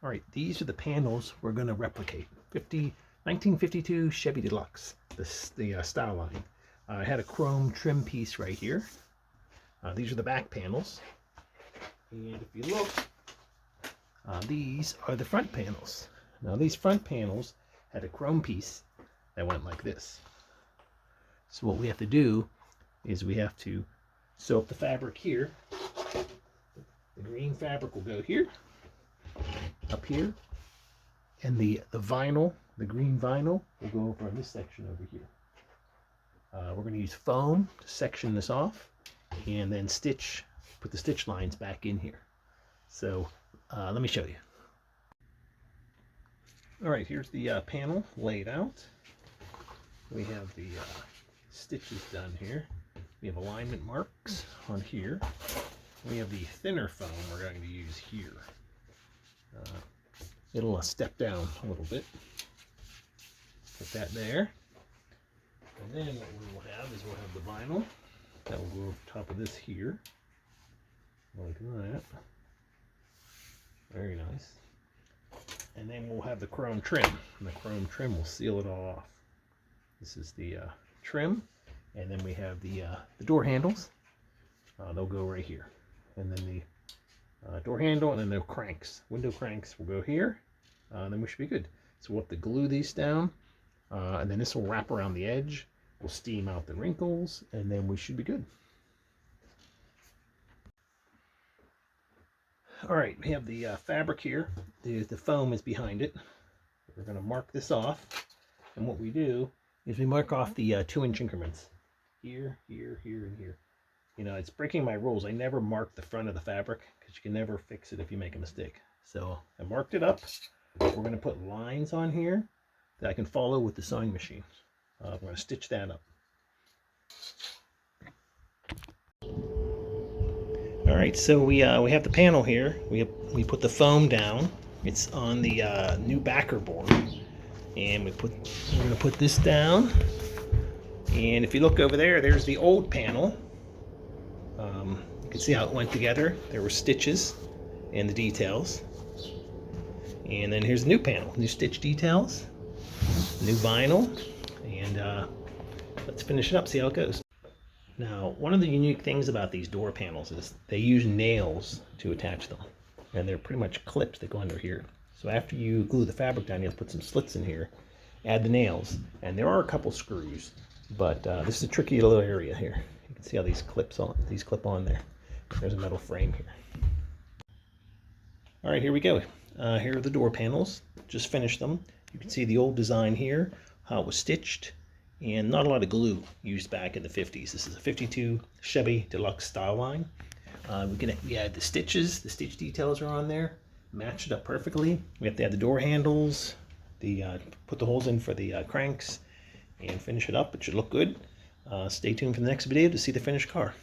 All right, these are the panels we're going to replicate. 1952 Chevy Deluxe, the Styleline. I had a chrome trim piece right here. These are the back panels. And if you look, these are the front panels. Now these front panels had a chrome piece that went like this. So what we have to do is we have to sew up the fabric here. The green fabric will go here, up here, and the vinyl, the green vinyl, will go over on this section over here. We're going to use foam to section this off, and then put the stitch lines back in here. So let me show you. All right, here's the panel laid out. We have the stitches done here. We have alignment marks on here. We have the thinner foam we're going to use here. It'll step down a little bit. Put that there. And then what we will have is we'll have the vinyl that will go over top of this here. Like that. Very nice. And then we'll have the chrome trim. And the chrome trim will seal it all off. This is the trim. And then we have the door handles. They'll go right here. And then the door handle, and then the cranks. Window cranks will go here. Then we should be good. So we'll have to glue these down. And then this will wrap around the edge. We'll steam out the wrinkles. And then we should be good. All right, we have the fabric here. The foam is behind it. We're going to mark this off. And what we do is we mark off the 2-inch increments. Here, here, here, and here. You know, it's breaking my rules. I never mark the front of the fabric because you can never fix it if you make a mistake. So I marked it up. We're going to put lines on here that I can follow with the sewing machine. We're going to stitch that up. All right, so we have the panel here. We put the foam down. It's on the new backer board, and we're going to put this down. And if you look over there, there's the old panel. You can see how it went together. There were stitches and the details. And then here's the new panel, new stitch details, new vinyl, and let's finish it up, see how it goes. Now, one of the unique things about these door panels is they use nails to attach them, and they're pretty much clips that go under here. So after you glue the fabric down, you have to put some slits in here, add the nails, and there are a couple screws, but this is a tricky little area here. You can see how these clip on there. There's a metal frame here. All right, here we go. Here are the door panels. Just finished them. You can see the old design here, how it was stitched, and not a lot of glue used back in the 50s. This is a 52 Chevy Deluxe Styleline. We add the stitches. The stitch details are on there. Matched it up perfectly. We have to add the door handles, put the holes in for the cranks, and finish it up. It should look good. Stay tuned for the next video to see the finished car.